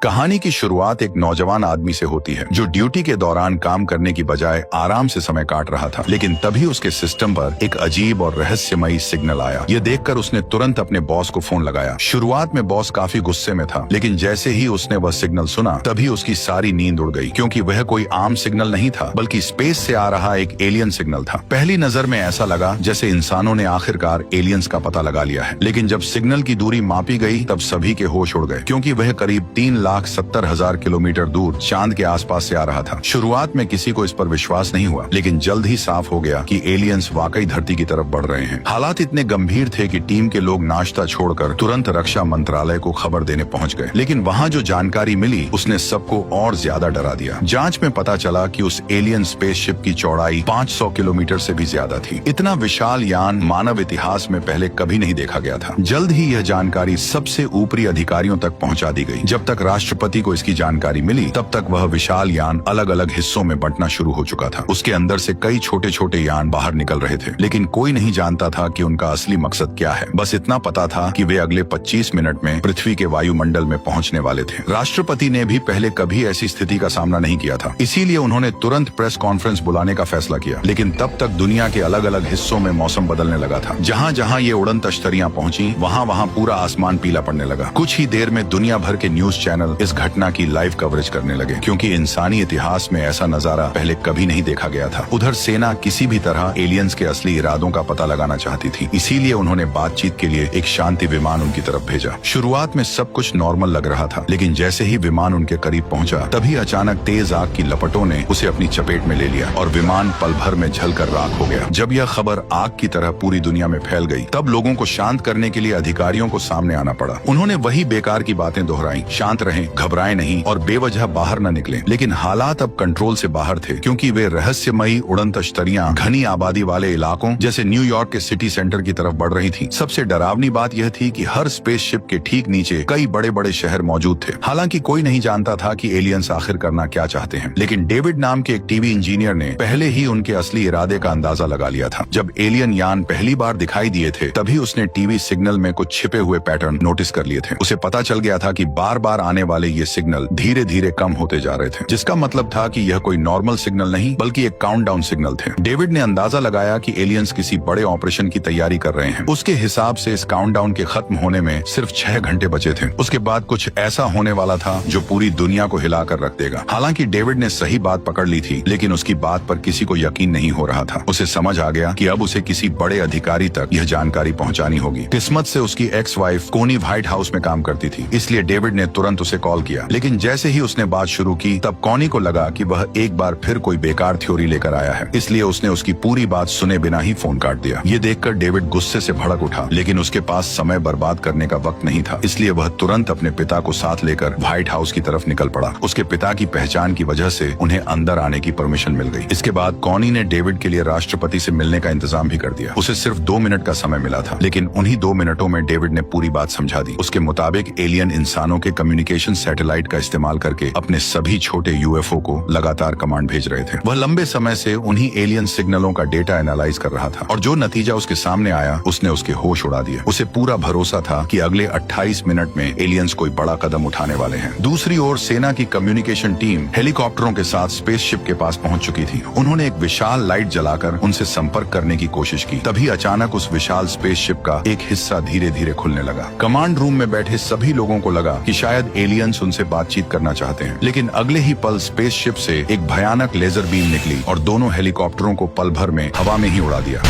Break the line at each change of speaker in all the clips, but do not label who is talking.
कहानी की शुरुआत एक नौजवान आदमी से होती है जो ड्यूटी के दौरान काम करने की बजाय आराम से समय काट रहा था। लेकिन तभी उसके सिस्टम पर एक अजीब और रहस्यमयी सिग्नल आया। यह देखकर उसने तुरंत अपने बॉस को फोन लगाया। शुरुआत में बॉस काफी गुस्से में था, लेकिन जैसे ही उसने वह सिग्नल सुना तभी उसकी सारी नींद उड़ गई, क्योंकि वह कोई आम सिग्नल नहीं था बल्कि स्पेस से आ रहा एक एलियन सिग्नल था। पहली नजर में ऐसा लगा जैसे इंसानों ने आखिरकार एलियंस का पता लगा लिया है। लेकिन जब सिग्नल की दूरी मापी गई तब सभी के होश उड़ गए, क्योंकि वह करीब 3,70,000 किलोमीटर दूर चांद के आसपास से आ रहा था। शुरुआत में किसी को इस पर विश्वास नहीं हुआ, लेकिन जल्द ही साफ हो गया कि एलियंस वाकई धरती की तरफ बढ़ रहे हैं। हालात इतने गंभीर थे कि टीम के लोग नाश्ता छोड़कर तुरंत रक्षा मंत्रालय को खबर देने पहुंच गए। लेकिन वहां जो जानकारी मिली उसने सबको और ज्यादा डरा दिया। जांच में पता चला कि उस एलियन स्पेसशिप की चौड़ाई 500 किलोमीटर से भी ज्यादा थी। इतना विशाल यान मानव इतिहास में पहले कभी नहीं देखा गया था। जल्द ही यह जानकारी सबसे ऊपरी अधिकारियों तक पहुंचा दी गई। जब तक राष्ट्रपति को इसकी जानकारी मिली तब तक वह विशाल यान अलग अलग हिस्सों में बंटना शुरू हो चुका था। उसके अंदर से कई छोटे छोटे यान बाहर निकल रहे थे, लेकिन कोई नहीं जानता था कि उनका असली मकसद क्या है। बस इतना पता था कि वे अगले 25 मिनट में पृथ्वी के वायुमंडल में पहुंचने वाले थे। राष्ट्रपति ने भी पहले कभी ऐसी स्थिति का सामना नहीं किया था, इसीलिए उन्होंने तुरंत प्रेस कॉन्फ्रेंस बुलाने का फैसला किया। लेकिन तब तक दुनिया के अलग अलग हिस्सों में मौसम बदलने लगा था। जहाँ जहाँ ये उड़न तश्तरियां पहुंची वहाँ वहाँ पूरा आसमान पीला पड़ने लगा। कुछ ही देर में दुनिया भर के न्यूज चैनल इस घटना की लाइव कवरेज करने लगे, क्योंकि इंसानी इतिहास में ऐसा नजारा पहले कभी नहीं देखा गया था। उधर सेना किसी भी तरह एलियंस के असली इरादों का पता लगाना चाहती थी, इसीलिए उन्होंने बातचीत के लिए एक शांति विमान उनकी तरफ भेजा। शुरुआत में सब कुछ नॉर्मल लग रहा था, लेकिन जैसे ही विमान उनके करीब पहुंचा तभी अचानक तेज आग की लपटों ने उसे अपनी चपेट में ले लिया और विमान पल भर में जलकर राख हो गया। जब यह खबर आग की तरह पूरी दुनिया में फैल गई तब लोगों को शांत करने के लिए अधिकारियों को सामने आना पड़ा। उन्होंने वही बेकार की बातें दोहराई, शांत रहें, घबराएं नहीं और बेवजह बाहर न निकलें। लेकिन हालात अब कंट्रोल से बाहर थे, क्योंकि वे रहस्यमयी उड़न तश्तरियां घनी आबादी वाले इलाकों जैसे न्यूयॉर्क के सिटी सेंटर की तरफ बढ़ रही थी। सबसे डरावनी बात यह थी कि हर स्पेसशिप के ठीक नीचे कई बड़े बड़े शहर मौजूद थे। हालांकि कोई नहीं जानता था कि एलियंस आखिर करना क्या चाहते हैं, लेकिन डेविड नाम के एक टीवी इंजीनियर ने पहले ही उनके असली इरादे का अंदाजा लगा लिया था। जब एलियन यान पहली बार दिखाई दिए थे तभी उसने टीवी सिग्नल में कुछ छिपे हुए पैटर्न नोटिस कर लिए थे। उसे पता चल गया था कि बार बार आने वाले ये सिग्नल धीरे धीरे कम होते जा रहे थे, जिसका मतलब था कि यह कोई नॉर्मल सिग्नल नहीं बल्कि एक काउंटडाउन सिग्नल थे। डेविड ने अंदाजा लगाया कि एलियंस किसी बड़े ऑपरेशन की तैयारी कर रहे हैं। उसके हिसाब से इस काउंटडाउन के खत्म होने में सिर्फ 6 घंटे बचे थे। उसके बाद कुछ ऐसा होने वाला था जो पूरी दुनिया को हिलाकर रख देगा। हालांकि डेविड ने सही बात पकड़ ली थी, लेकिन उसकी बात पर किसी को यकीन नहीं हो रहा था। उसे समझ आ गया कि अब उसे किसी बड़े अधिकारी तक यह जानकारी पहुंचानी होगी। किस्मत से उसकी एक्स वाइफ कोनी व्हाइट हाउस में काम करती थी, इसलिए डेविड ने तुरंत उसे कॉल किया। लेकिन जैसे ही उसने बात शुरू की तब कॉनी को लगा कि वह एक बार फिर कोई बेकार थ्योरी लेकर आया है, इसलिए उसने उसकी पूरी बात सुने बिना ही फोन काट दिया। ये देखकर डेविड गुस्से से भड़क उठा, लेकिन उसके पास समय बर्बाद करने का वक्त नहीं था, इसलिए वह तुरंत अपने पिता को साथ लेकर व्हाइट हाउस की तरफ निकल पड़ा। उसके पिता की पहचान की वजह से उन्हें अंदर आने की परमिशन मिल गई। इसके बाद कॉनी ने डेविड के लिए राष्ट्रपति से मिलने का इंतजाम भी कर दिया। उसे सिर्फ 2 मिनट का समय मिला था, लेकिन उन्हीं 2 मिनटों में डेविड ने पूरी बात समझा दी। उसके मुताबिक एलियन इंसानों के कम्युनिकेशन सैटेलाइट का इस्तेमाल करके अपने सभी छोटे यूएफओ को लगातार कमांड भेज रहे थे। वह लंबे समय से उन्हीं एलियन सिग्नलों का डेटा एनालाइज कर रहा था, और जो नतीजा उसके सामने आया उसने उसके होश उड़ा दिए। उसे पूरा भरोसा था कि अगले 28 मिनट में एलियंस कोई बड़ा कदम उठाने वाले हैं। दूसरी ओर सेना की कम्युनिकेशन टीम हेलीकॉप्टरों के साथ स्पेसशिप के पास पहुंच चुकी थी। उन्होंने एक विशाल लाइट जलाकर उनसे संपर्क करने की कोशिश की। तभी अचानक उस विशाल स्पेसशिप का एक हिस्सा धीरे धीरे खुलने लगा। कमांड रूम में बैठे सभी लोगों को लगा कि शायद एलियंस उनसे बातचीत करना चाहते हैं, लेकिन अगले ही पल स्पेसशिप से एक भयानक लेजर बीम निकली और दोनों हेलीकॉप्टरों को पल भर में हवा में ही उड़ा दिया।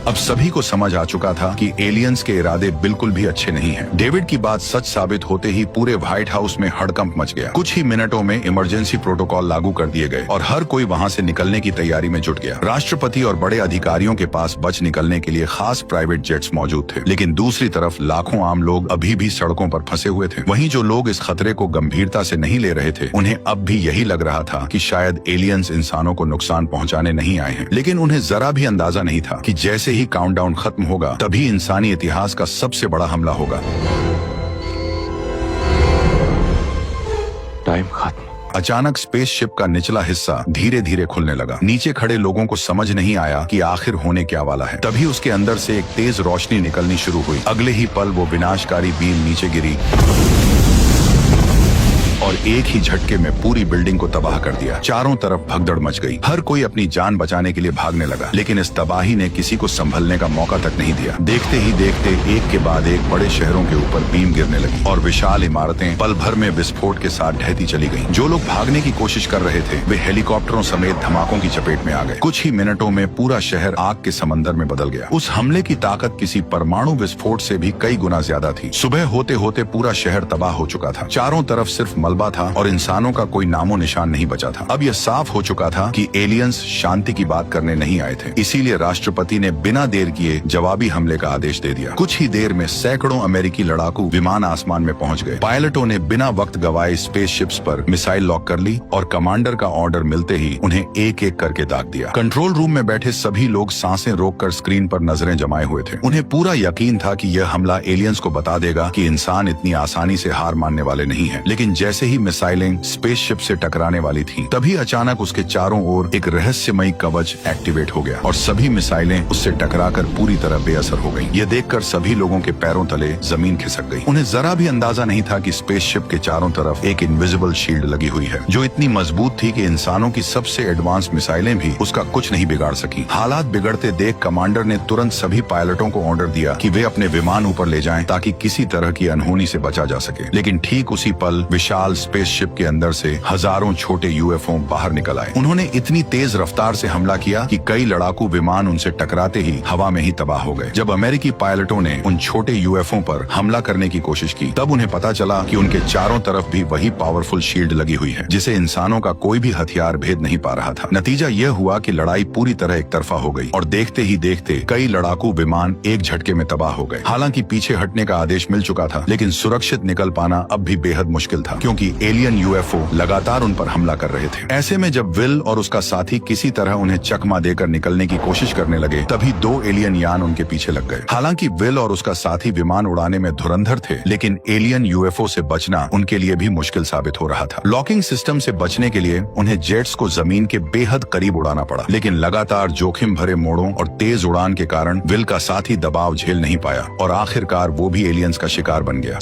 अब सभी को समझ आ चुका था कि एलियंस के इरादे बिल्कुल भी अच्छे नहीं हैं। डेविड की बात सच साबित होते ही पूरे व्हाइट हाउस में हड़कंप मच गया। कुछ ही मिनटों में इमरजेंसी प्रोटोकॉल लागू कर दिए गए और हर कोई वहां से निकलने की तैयारी में जुट गया। राष्ट्रपति और बड़े अधिकारियों के पास बच निकलने के लिए खास प्राइवेट जेट्स मौजूद थे, लेकिन दूसरी तरफ लाखों आम लोग अभी भी सड़कों पर फंसे हुए थे। वहीं जो लोग इस खतरे को गंभीरता से नहीं ले रहे थे, उन्हें अब भी यही लग रहा था कि शायद एलियंस इंसानों को नुकसान पहुंचाने नहीं आए हैं। लेकिन उन्हें जरा भी अंदाजा नहीं था कि जैसे ही काउंटडाउन खत्म होगा तभी इंसानी इतिहास का सबसे बड़ा हमला होगा।
टाइम खत्म।
अचानक स्पेसशिप का निचला हिस्सा धीरे धीरे खुलने लगा। नीचे खड़े लोगों को समझ नहीं आया कि आखिर होने क्या वाला है। तभी उसके अंदर से एक तेज रोशनी निकलनी शुरू हुई। अगले ही पल वो विनाशकारी बीम नीचे गिरी और एक ही झटके में पूरी बिल्डिंग को तबाह कर दिया। चारों तरफ भगदड़ मच गई। हर कोई अपनी जान बचाने के लिए भागने लगा, लेकिन इस तबाही ने किसी को संभलने का मौका तक नहीं दिया। देखते ही देखते एक के बाद एक बड़े शहरों के ऊपर बीम गिरने लगी और विशाल इमारतें पल भर में विस्फोट के साथ ढहती चली गईं। जो लोग भागने की कोशिश कर रहे थे वे हेलीकॉप्टरों समेत धमाकों की चपेट में आ गए। कुछ ही मिनटों में पूरा शहर आग के समंदर में बदल गया। उस हमले की ताकत किसी परमाणु विस्फोट से भी कई गुना ज्यादा थी। सुबह होते होते पूरा शहर तबाह हो चुका था। चारों तरफ सिर्फ मलबा था और इंसानों का कोई नामो निशान नहीं बचा था। अब यह साफ हो चुका था कि एलियंस शांति की बात करने नहीं आए थे। इसीलिए राष्ट्रपति ने बिना देर किए जवाबी हमले का आदेश दे दिया। कुछ ही देर में सैकड़ों अमेरिकी लड़ाकू विमान आसमान में पहुंच गए। पायलटों ने बिना वक्त गवाए स्पेसशिप्स पर मिसाइल लॉक कर ली और कमांडर का ऑर्डर मिलते ही उन्हें एक एक करके दाग दिया। कंट्रोल रूम में बैठे सभी लोग सांसें रोककर स्क्रीन पर नजरें जमाए हुए थे। उन्हें पूरा यकीन था कि यह हमला एलियंस को बता देगा कि इंसान इतनी आसानी से हार मानने वाले नहीं है। लेकिन जैसे ही मिसाइलें स्पेसशिप से टकराने वाली थीं, तभी अचानक उसके चारों ओर एक रहस्यमयी कवच एक्टिवेट हो गया और सभी मिसाइलें उससे टकराकर पूरी तरह बेअसर हो गईं। यह देखकर सभी लोगों के पैरों तले जमीन खिसक गई। उन्हें जरा भी अंदाजा नहीं था कि स्पेसशिप के चारों तरफ एक इनविजिबल शील्ड लगी हुई है, जो इतनी मजबूत थी कि इंसानों की सबसे एडवांस मिसाइलें भी उसका कुछ नहीं बिगाड़ सकी। हालात बिगड़ते देख कमांडर ने तुरंत सभी पायलटों को ऑर्डर दिया कि वे अपने विमान ऊपर ले जाएं ताकि किसी तरह की अनहोनी से बचा जा सके। लेकिन ठीक उसी पल विशाल स्पेसशिप के अंदर से हजारों छोटे यूएफओ बाहर निकल आए। उन्होंने इतनी तेज रफ्तार से हमला किया कि कई लड़ाकू विमान उनसे टकराते ही हवा में ही तबाह हो गए। जब अमेरिकी पायलटों ने उन छोटे यूएफओ पर हमला करने की कोशिश की, तब उन्हें पता चला कि उनके चारों तरफ भी वही पावरफुल शील्ड लगी हुई है, जिसे इंसानों का कोई भी हथियार भेद नहीं पा रहा था। नतीजा यह हुआ कि लड़ाई पूरी तरह एक तरफा हो गई और देखते ही देखते कई लड़ाकू विमान एक झटके में तबाह हो गए। हालांकि पीछे हटने का आदेश मिल चुका था, लेकिन सुरक्षित निकल पाना अब भी बेहद मुश्किल था, क्योंकि एलियन यूएफओ लगातार उन पर हमला कर रहे थे। ऐसे में जब विल और उसका साथी किसी तरह उन्हें चकमा देकर निकलने की कोशिश करने लगे, तभी दो एलियन यान उनके पीछे लग गए। हालांकि विल और उसका साथी विमान उड़ाने में धुरंधर थे, लेकिन एलियन यूएफओ से बचना उनके लिए भी मुश्किल साबित हो रहा था। लॉकिंग सिस्टम से बचने के लिए उन्हें जेट्स को जमीन के बेहद करीब उड़ाना पड़ा, लेकिन लगातार जोखिम भरे मोड़ों और तेज उड़ान के कारण विल का साथी दबाव झेल नहीं पाया और आखिरकार वो भी एलियंस का शिकार बन गया।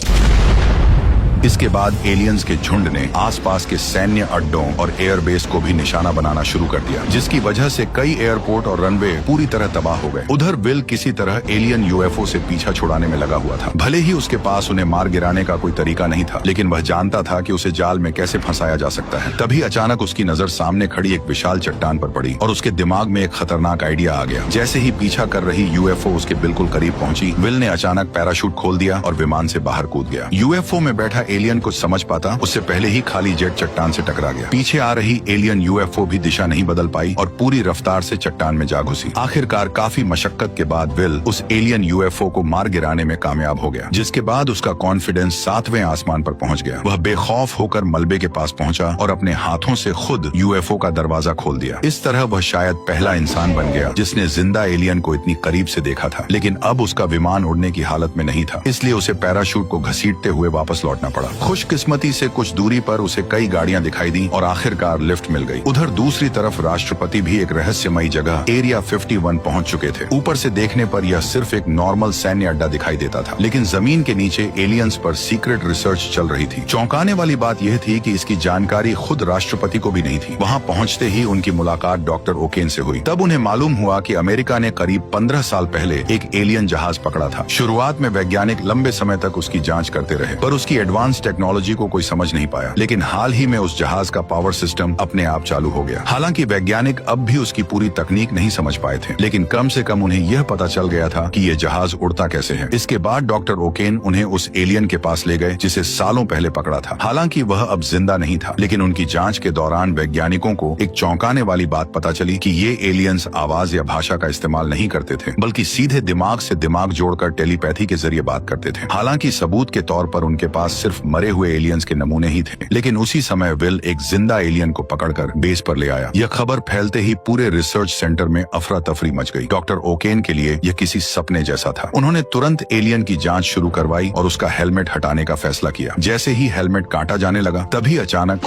इसके बाद एलियंस के झुंड ने आसपास के सैन्य अड्डों और एयरबेस को भी निशाना बनाना शुरू कर दिया, जिसकी वजह से कई एयरपोर्ट और रनवे पूरी तरह तबाह हो गए। उधर विल किसी तरह एलियन यूएफओ से पीछा छुड़ाने में लगा हुआ था। भले ही उसके पास उन्हें मार गिराने का कोई तरीका नहीं था, लेकिन वह जानता था कि उसे जाल में कैसे फंसाया जा सकता है। तभी अचानक उसकी नजर सामने खड़ी एक विशाल चट्टान पर पड़ी और उसके दिमाग में एक खतरनाक आइडिया आ गया। जैसे ही पीछा कर रही यूएफओ उसके बिल्कुल करीब पहुंची, विल ने अचानक पैराशूट खोल दिया और विमान से बाहर कूद गया। यूएफओ में बैठा एलियन कुछ समझ पाता उससे पहले ही खाली जेट चट्टान से टकरा गया। पीछे आ रही एलियन यूएफओ भी दिशा नहीं बदल पाई और पूरी रफ्तार से चट्टान में जा घुसी। आखिरकार काफी मशक्कत के बाद विल उस एलियन यूएफओ को मार गिराने में कामयाब हो गया, जिसके बाद उसका कॉन्फिडेंस 7वें आसमान पर पहुंच गया। वह बेखौफ होकर मलबे के पास पहुंचा और अपने हाथों से खुद यूएफओ का दरवाजा खोल दिया। इस तरह वह शायद पहला इंसान बन गया जिसने जिंदा एलियन को इतनी करीब से देखा था। लेकिन अब उसका विमान उड़ने की हालत में नहीं था, इसलिए उसे पैराशूट को घसीटते हुए वापस लौटना पड़ा। खुशकिस्मती से कुछ दूरी पर उसे कई गाड़ियां दिखाई दी और आखिरकार लिफ्ट मिल गई। उधर दूसरी तरफ राष्ट्रपति भी एक रहस्यमयी जगह एरिया 51 पहुंच चुके थे। ऊपर से देखने पर यह सिर्फ एक नॉर्मल सैन्य अड्डा दिखाई देता था, लेकिन जमीन के नीचे एलियंस पर सीक्रेट रिसर्च चल रही थी। चौंकाने वाली बात यह थी कि इसकी जानकारी खुद राष्ट्रपति को भी नहीं थी। वहां पहुंचते ही उनकी मुलाकात डॉक्टर ओकेन से हुई। तब उन्हें मालूम हुआ कि अमेरिका ने करीब 15 साल पहले एक एलियन जहाज पकड़ा था। शुरुआत में वैज्ञानिक लंबे समय तक उसकी जांच करते रहे, पर उसकी एडवांस टेक्नोलॉजी को कोई समझ नहीं पाया। लेकिन हाल ही में उस जहाज का पावर सिस्टम अपने आप चालू हो गया। हालांकि वैज्ञानिक अब भी उसकी पूरी तकनीक नहीं समझ पाए थे, लेकिन कम से कम उन्हें यह पता चल गया था कि यह जहाज उड़ता कैसे है। इसके बाद डॉक्टर ओकेन उन्हें उस एलियन के पास ले गए जिसे सालों पहले पकड़ा था। हालांकि वह अब जिंदा नहीं था, लेकिन उनकी जांच के दौरान वैज्ञानिकों को एक चौंकाने वाली बात पता चली कि ये एलियंस आवाज या भाषा का इस्तेमाल नहीं करते थे, बल्कि सीधे दिमाग से दिमाग जोड़कर टेलीपैथी के जरिए बात करते थे। हालांकि सबूत के तौर पर उनके पास सिर्फ मरे हुए एलियंस के नमूने ही थे, लेकिन उसी समय विल एक जिंदा एलियन को पकड़कर बेस पर ले आया। यह खबर फैलते ही पूरे रिसर्च सेंटर में अफरा तफरी मच गई। डॉक्टर ओकेन के लिए यह किसी सपने जैसा था। उन्होंने तुरंत एलियन की जांच शुरू करवाई और उसका हेलमेट हटाने का फैसला किया। जैसे ही हेलमेट काटा जाने लगा, तभी अचानक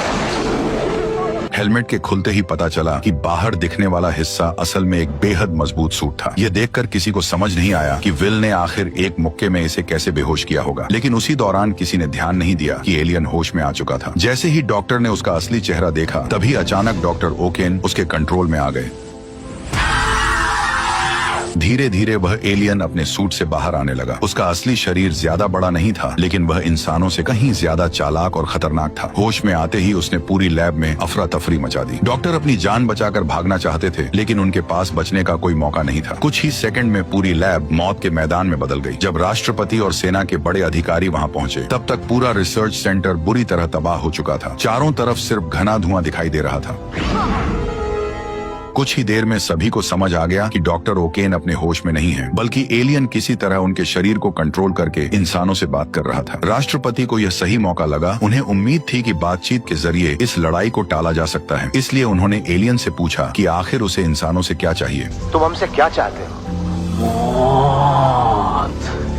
हेलमेट के खुलते ही पता चला कि बाहर दिखने वाला हिस्सा असल में एक बेहद मजबूत सूट था। यह देखकर किसी को समझ नहीं आया कि विल ने आखिर एक मुक्के में इसे कैसे बेहोश किया होगा। लेकिन उसी दौरान किसी ने ध्यान नहीं दिया कि एलियन होश में आ चुका था। जैसे ही डॉक्टर ने उसका असली चेहरा देखा, तभी अचानक डॉक्टर ओकेन उसके कंट्रोल में आ गए। धीरे धीरे वह एलियन अपने सूट से बाहर आने लगा। उसका असली शरीर ज्यादा बड़ा नहीं था, लेकिन वह इंसानों से कहीं ज्यादा चालाक और खतरनाक था। होश में आते ही उसने पूरी लैब में अफरा तफरी मचा दी। डॉक्टर अपनी जान बचाकर भागना चाहते थे, लेकिन उनके पास बचने का कोई मौका नहीं था। कुछ ही सेकंड में पूरी लैब मौत के मैदान में बदल गई। जब राष्ट्रपति और सेना के बड़े अधिकारी वहां पहुंचे, तब तक पूरा रिसर्च सेंटर बुरी तरह तबाह हो चुका था। चारों तरफ सिर्फ घना धुआं दिखाई दे रहा था। कुछ ही देर में सभी को समझ आ गया कि डॉक्टर ओकेन अपने होश में नहीं है, बल्कि एलियन किसी तरह उनके शरीर को कंट्रोल करके इंसानों से बात कर रहा था। राष्ट्रपति को यह सही मौका लगा। उन्हें उम्मीद थी कि बातचीत के जरिए इस लड़ाई को टाला जा सकता है। इसलिए उन्होंने एलियन से पूछा कि आखिर उसे इंसानों से क्या चाहिए।
तुम हमसे क्या चाहते हो?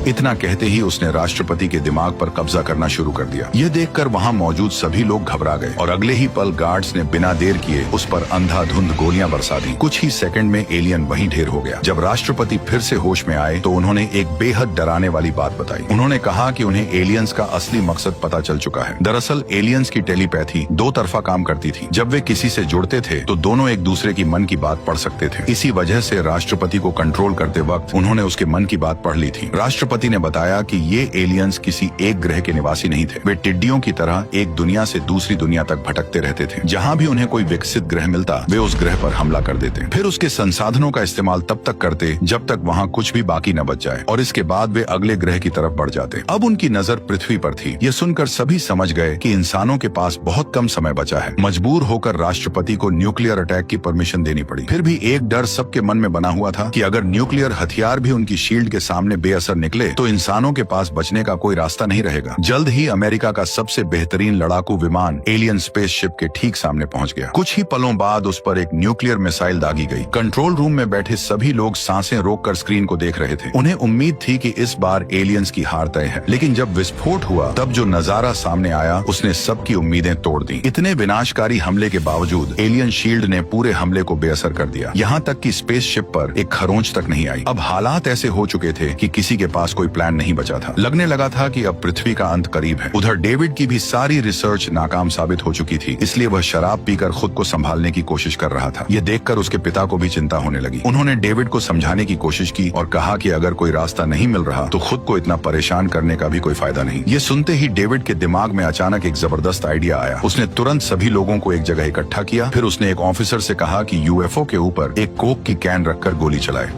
इतना कहते ही उसने राष्ट्रपति के दिमाग पर कब्जा करना शुरू कर दिया। यह देखकर वहां मौजूद सभी लोग घबरा गए और अगले ही पल गार्ड्स ने बिना देर किए उस पर अंधाधुंध गोलियां बरसा दी। कुछ ही सेकंड में एलियन वहीं ढेर हो गया। जब राष्ट्रपति फिर से होश में आए तो उन्होंने एक बेहद डराने वाली बात बताई। उन्होंने कहा कि उन्हें एलियंस का असली मकसद पता चल चुका है। दरअसल एलियंस की टेलीपैथी दो तरफा काम करती थी। जब वे किसी से जुड़ते थे तो दोनों एक दूसरे की मन की बात पढ़ सकते थे। इसी वजह से राष्ट्रपति को कंट्रोल करते वक्त उन्होंने उसके मन की बात पढ़ ली थी। राष्ट्रपति ने बताया कि ये एलियंस किसी एक ग्रह के निवासी नहीं थे। वे टिड्डियों की तरह एक दुनिया से दूसरी दुनिया तक भटकते रहते थे। जहां भी उन्हें कोई विकसित ग्रह मिलता, वे उस ग्रह पर हमला कर देते। फिर उसके संसाधनों का इस्तेमाल तब तक करते जब तक वहां कुछ भी बाकी न बच जाए, और इसके बाद वे अगले ग्रह की तरफ बढ़ जाते। अब उनकी नजर पृथ्वी पर थी। यह सुनकर सभी समझ गए कि इंसानों के पास बहुत कम समय बचा है। मजबूर होकर राष्ट्रपति को न्यूक्लियर अटैक की परमिशन देनी पड़ी। फिर भी एक डर सबके मन में बना हुआ था कि अगर न्यूक्लियर हथियार भी उनकी शील्ड के सामने बेअसर निकले तो इंसानों के पास बचने का कोई रास्ता नहीं रहेगा। जल्द ही अमेरिका का सबसे बेहतरीन लड़ाकू विमान एलियन स्पेसशिप के ठीक सामने पहुंच गया। कुछ ही पलों बाद उस पर एक न्यूक्लियर मिसाइल दागी गई। कंट्रोल रूम में बैठे सभी लोग सांसें रोककर स्क्रीन को देख रहे थे। उन्हें उम्मीद थी कि इस बार एलियंस की हार तय है, लेकिन जब विस्फोट हुआ तब जो नजारा सामने आया उसने सबकी उम्मीदें तोड़ दी। इतने विनाशकारी हमले के बावजूद एलियन शील्ड ने पूरे हमले को बेअसर कर दिया। यहाँ तक कि स्पेसशिप पर एक खरोंच तक नहीं आई। अब हालात ऐसे हो चुके थे कि किसी के पास कोई प्लान नहीं बचा था। लगने लगा था कि अब पृथ्वी का अंत करीब है। उधर डेविड की भी सारी रिसर्च नाकाम साबित हो चुकी थी, इसलिए वह शराब पीकर खुद को संभालने की कोशिश कर रहा था। यह देखकर उसके पिता को भी चिंता होने लगी। उन्होंने डेविड को समझाने की कोशिश की और कहा कि अगर कोई रास्ता नहीं मिल रहा तो खुद को इतना परेशान करने का भी कोई फायदा नहीं। ये सुनते ही डेविड के दिमाग में अचानक एक जबरदस्त आइडिया आया। उसने तुरंत सभी लोगों को एक जगह इकट्ठा किया। फिर उसने एक ऑफिसर से कहा कि यूएफओ के ऊपर एक कोक की कैन रखकर गोली चलाए।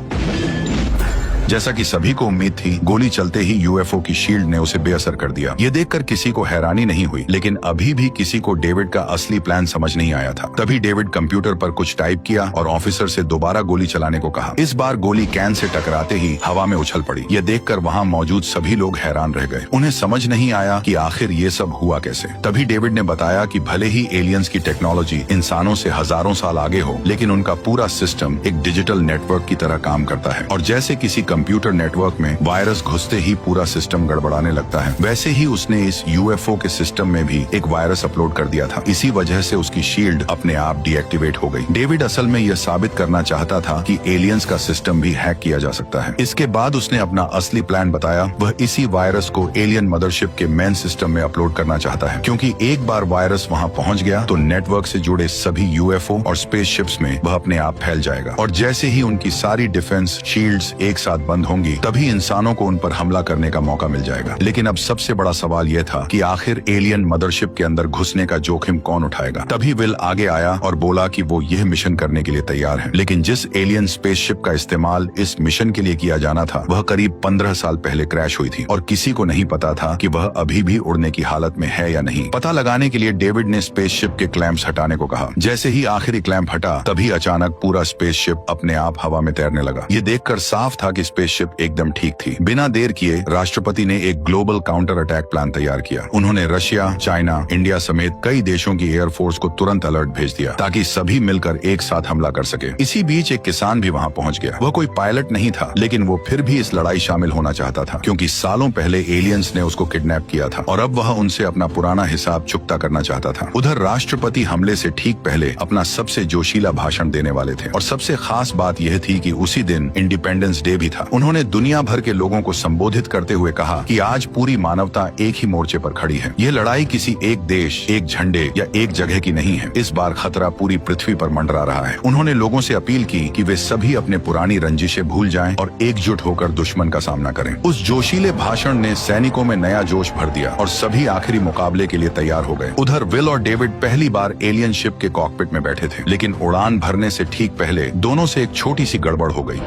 जैसा कि सभी को उम्मीद थी, गोली चलते ही यूएफओ की शील्ड ने उसे बेअसर कर दिया। ये देखकर किसी को हैरानी नहीं हुई, लेकिन अभी भी किसी को डेविड का असली प्लान समझ नहीं आया था। तभी डेविड कंप्यूटर पर कुछ टाइप किया और ऑफिसर से दोबारा गोली चलाने को कहा। इस बार गोली कैन से टकराते ही हवा में उछल पड़ी। यह देखकर वहां मौजूद सभी लोग हैरान रह गए। उन्हें समझ नहीं आया कि आखिर ये सब हुआ कैसे। तभी डेविड ने बताया कि भले ही एलियंस की टेक्नोलॉजी इंसानों से हजारों साल आगे हो, लेकिन उनका पूरा सिस्टम एक डिजिटल नेटवर्क की तरह काम करता है, और जैसे किसी कंप्यूटर नेटवर्क में वायरस घुसते ही पूरा सिस्टम गड़बड़ाने लगता है, वैसे ही उसने इस यूएफओ के सिस्टम में भी एक वायरस अपलोड कर दिया था। इसी वजह से उसकी शील्ड अपने आप डीएक्टिवेट हो गई। डेविड असल में यह साबित करना चाहता था कि एलियंस का सिस्टम भी हैक किया जा सकता है। इसके बाद उसने अपना असली प्लान बताया। वह इसी वायरस को एलियन मदरशिप के मेन सिस्टम में अपलोड करना चाहता है, क्योंकि एक बार वायरस वहां पहुंच गया तो नेटवर्क से जुड़े सभी यूएफओ और स्पेसशिप्स में वह अपने आप फैल जाएगा, और जैसे ही उनकी सारी डिफेंस शील्ड्स एक साथ बंद होंगी तभी इंसानों को उन पर हमला करने का मौका मिल जाएगा। लेकिन अब सबसे बड़ा सवाल यह था कि आखिर एलियन मदरशिप के अंदर घुसने का जोखिम कौन उठाएगा। तभी विल आगे आया और बोला कि वो यह मिशन करने के लिए तैयार है, लेकिन जिस एलियन स्पेसशिप का इस्तेमाल इस मिशन के लिए किया जाना था वह करीब 15 साल पहले क्रैश हुई थी, और किसी को नहीं पता था कि वह अभी भी उड़ने की हालत में है या नहीं। पता लगाने के लिए डेविड ने स्पेसशिप के क्लैंप्स हटाने को कहा। जैसे ही आखिरी क्लैंप हटा, तभी अचानक पूरा स्पेसशिप अपने आप हवा में तैरने लगा। ये देखकर साफ था कि स्पेसशिप एकदम ठीक थी। बिना देर किए राष्ट्रपति ने एक ग्लोबल काउंटर अटैक प्लान तैयार किया। उन्होंने रशिया, चाइना, इंडिया समेत कई देशों की एयरफोर्स को तुरंत अलर्ट भेज दिया ताकि सभी मिलकर एक साथ हमला कर सके। इसी बीच एक किसान भी वहां पहुंच गया। वह कोई पायलट नहीं था, लेकिन वो फिर भी इस लड़ाई शामिल होना चाहता था क्योंकि सालों पहले एलियंस ने उसको किडनैप किया था और अब वह उनसे अपना पुराना हिसाब चुकता करना चाहता था। उधर राष्ट्रपति हमले से ठीक पहले अपना सबसे जोशीला भाषण देने वाले थे और सबसे खास बात यह थी कि उसी दिन इंडिपेंडेंस डे भी था। उन्होंने दुनिया भर के लोगों को संबोधित करते हुए कहा कि आज पूरी मानवता एक ही मोर्चे पर खड़ी है। यह लड़ाई किसी एक देश, एक झंडे या एक जगह की नहीं है। इस बार खतरा पूरी पृथ्वी पर मंडरा रहा है। उन्होंने लोगों से अपील की कि वे सभी अपने पुरानी रंजिशें भूल जाएं और एकजुट होकर दुश्मन का सामना करें। उस जोशीले भाषण ने सैनिकों में नया जोश भर दिया और सभी आखिरी मुकाबले के लिए तैयार हो गए। उधर विल और डेविड पहली बार एलियन शिप के कॉकपिट में बैठे थे, लेकिन उड़ान भरने से ठीक पहले दोनों से एक छोटी सी गड़बड़ हो गई।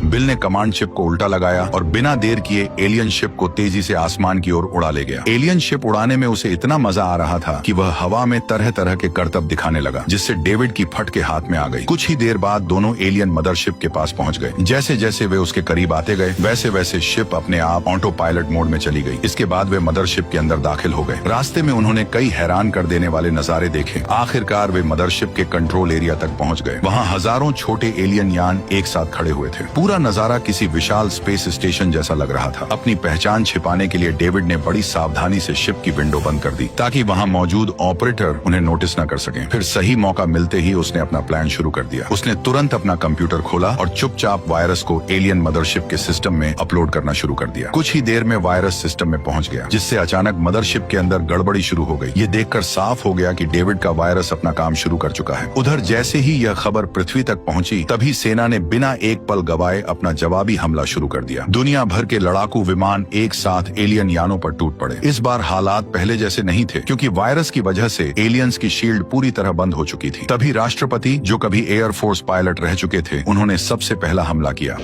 बिल ने कमांड शिप को उल्टा लगाया और बिना देर किए एलियन शिप को तेजी से आसमान की ओर उड़ा ले गया। एलियन शिप उड़ाने में उसे इतना मजा आ रहा था कि वह हवा में तरह तरह के करतब दिखाने लगा, जिससे डेविड की फट के हाथ में आ गई। कुछ ही देर बाद दोनों एलियन मदरशिप के पास पहुंच गए। जैसे जैसे वे उसके करीब आते गए, वैसे वैसे शिप अपने आप ऑटो पायलट मोड में चली गई। इसके बाद वे मदरशिप के अंदर दाखिल हो गए। रास्ते में उन्होंने कई हैरान कर देने वाले नजारे देखे। आखिरकार वे मदरशिप के कंट्रोल एरिया तक पहुंच गए। वहाँ हजारों छोटे एलियन यान एक साथ खड़े हुए थे। पूरा नजारा किसी विशाल स्पेस स्टेशन जैसा लग रहा था। अपनी पहचान छिपाने के लिए डेविड ने बड़ी सावधानी से शिप की विंडो बंद कर दी ताकि वहां मौजूद ऑपरेटर उन्हें नोटिस न कर सकें। फिर सही मौका मिलते ही उसने अपना प्लान शुरू कर दिया। उसने तुरंत अपना कंप्यूटर खोला और चुपचाप वायरस को एलियन मदरशिप के सिस्टम में अपलोड करना शुरू कर दिया। कुछ ही देर में वायरस सिस्टम में पहुंच गया, जिससे अचानक मदरशिप के अंदर गड़बड़ी शुरू हो गई। ये देखकर साफ हो गया कि डेविड का वायरस अपना काम शुरू कर चुका है। उधर जैसे ही यह खबर पृथ्वी तक पहुंची, तभी सेना ने बिना एक पल गवाए अपना जवाबी हमला शुरू कर दिया। दुनिया भर के लड़ाकू विमान एक साथ एलियन यानों पर टूट पड़े। इस बार हालात पहले जैसे नहीं थे क्योंकि वायरस की वजह से एलियंस की शील्ड पूरी तरह बंद हो चुकी थी। तभी राष्ट्रपति, जो कभी एयरफोर्स पायलट रह चुके थे, उन्होंने सबसे पहला हमला किया।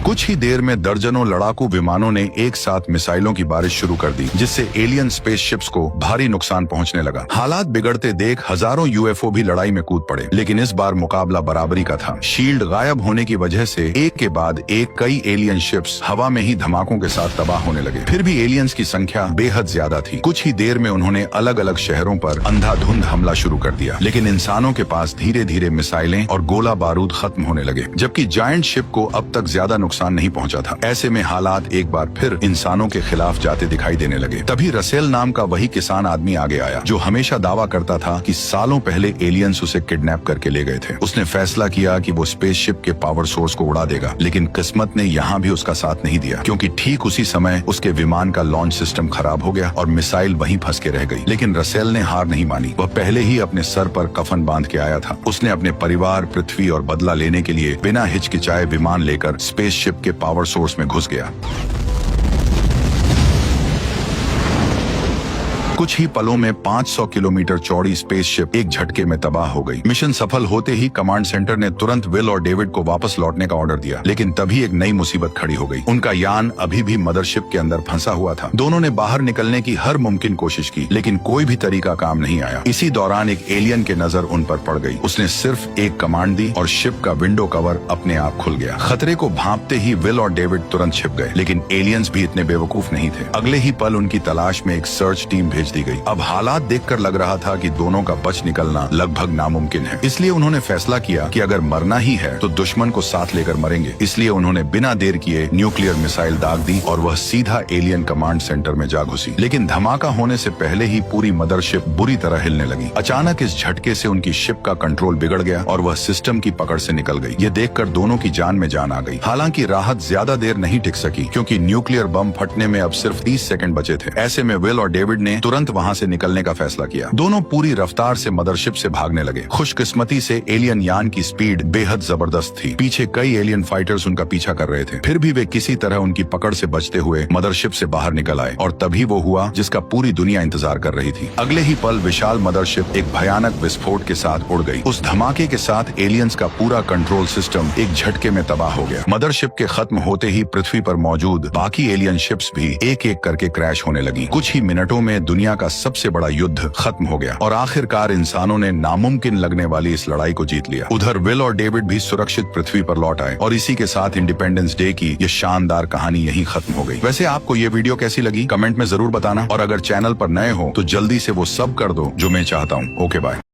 कुछ ही देर में दर्जनों लड़ाकू विमानों ने एक साथ मिसाइलों की बारिश शुरू कर दी, जिससे एलियन स्पेसशिप्स को भारी नुकसान पहुंचने लगा। हालात बिगड़ते देख हजारों यूएफओ भी लड़ाई में कूद पड़े, लेकिन इस बार मुकाबला बराबरी का था। शील्ड गायब होने की वजह से एक के बाद एक कई एलियन शिप्स हवा में ही धमाकों के साथ तबाह होने लगे। फिर भी एलियंस की संख्या बेहद ज्यादा थी। कुछ ही देर में उन्होंने अलग अलग शहरों पर अंधाधुंध हमला शुरू कर दिया, लेकिन इंसानों के पास धीरे धीरे मिसाइलें और गोला बारूद खत्म होने लगे, जबकि जायंट शिप को अब तक ज्यादा नुकसान नहीं पहुंचा था। ऐसे में हालात एक बार फिर इंसानों के खिलाफ जाते दिखाई देने लगे। तभी रसेल नाम का वही किसान आदमी आगे आया जो हमेशा दावा करता था कि सालों पहले एलियंस उसे किडनैप करके ले गए थे। उसने फैसला किया कि वो स्पेसशिप के पावर सोर्स को उड़ा देगा, लेकिन किस्मत ने यहाँ भी उसका साथ नहीं दिया, क्योंकि ठीक उसी समय उसके विमान का लॉन्च सिस्टम खराब हो गया और मिसाइल वहीं फंस के रह गई। लेकिन रसेल ने हार नहीं मानी। वह पहले ही अपने सर पर कफन बांध के आया था। उसने अपने परिवार, पृथ्वी और बदला लेने के लिए बिना हिचकिचाए विमान लेकर स्पेसशिप के पावर सोर्स में घुस गया। कुछ ही पलों में 500 किलोमीटर चौड़ी स्पेसशिप एक झटके में तबाह हो गई। मिशन सफल होते ही कमांड सेंटर ने तुरंत विल और डेविड को वापस लौटने का ऑर्डर दिया, लेकिन तभी एक नई मुसीबत खड़ी हो गई। उनका यान अभी भी मदरशिप के अंदर फंसा हुआ था। दोनों ने बाहर निकलने की हर मुमकिन कोशिश की, लेकिन कोई भी तरीका काम नहीं आया। इसी दौरान एक एलियन की नजर उन पर पड़ गई। उसने सिर्फ एक कमांड दी और शिप का विंडो कवर अपने आप खुल गया। खतरे को भांपते ही विल और डेविड तुरंत छिप गए, लेकिन एलियंस भी इतने बेवकूफ नहीं थे। अगले ही पल उनकी तलाश में एक सर्च टीम भेज दी गई। अब हालात देखकर लग रहा था कि दोनों का बच निकलना लगभग नामुमकिन है। इसलिए उन्होंने फैसला किया कि अगर मरना ही है तो दुश्मन को साथ लेकर मरेंगे। इसलिए उन्होंने बिना देर किए न्यूक्लियर मिसाइल दाग दी और वह सीधा एलियन कमांड सेंटर में जा घुसी। लेकिन धमाका होने से पहले ही पूरी मदरशिप बुरी तरह हिलने लगी। अचानक इस झटके से उनकी शिप का कंट्रोल बिगड़ गया और वह सिस्टम की पकड़ से निकल गई। ये देखकर दोनों की जान में जान आ गई। हालांकि राहत ज्यादा देर नहीं टिक सकी, क्योंकि न्यूक्लियर बम फटने में अब सिर्फ 30 सेकंड बचे थे। ऐसे में विल और डेविड ने तुरंत वहां से निकलने का फैसला किया। दोनों पूरी रफ्तार से मदरशिप से भागने लगे। खुशकिस्मती से एलियन यान की स्पीड बेहद जबरदस्त थी। पीछे कई एलियन फाइटर्स उनका पीछा कर रहे थे। फिर भी वे किसी तरह उनकी पकड़ से बचते हुए मदरशिप से बाहर निकल आए और तभी वो हुआ जिसका पूरी दुनिया इंतजार कर रही थी। अगले ही पल विशाल मदरशिप एक भयानक विस्फोट के साथ उड़ गई। उस धमाके के साथ एलियंस का पूरा कंट्रोल सिस्टम एक झटके में तबाह हो गया। मदरशिप के खत्म होते ही पृथ्वी पर मौजूद बाकी एलियन शिप्स भी एक एक करके क्रैश होने लगी। कुछ ही मिनटों में दुनिया दुनिया का सबसे बड़ा युद्ध खत्म हो गया और आखिरकार इंसानों ने नामुमकिन लगने वाली इस लड़ाई को जीत लिया। उधर विल और डेविड भी सुरक्षित पृथ्वी पर लौट आए और इसी के साथ इंडिपेंडेंस डे की ये शानदार कहानी यहीं खत्म हो गई। वैसे आपको ये वीडियो कैसी लगी कमेंट में जरूर बताना और अगर चैनल पर नए हो तो जल्दी से वो सब कर दो जो मैं चाहता हूँ। Okay bye.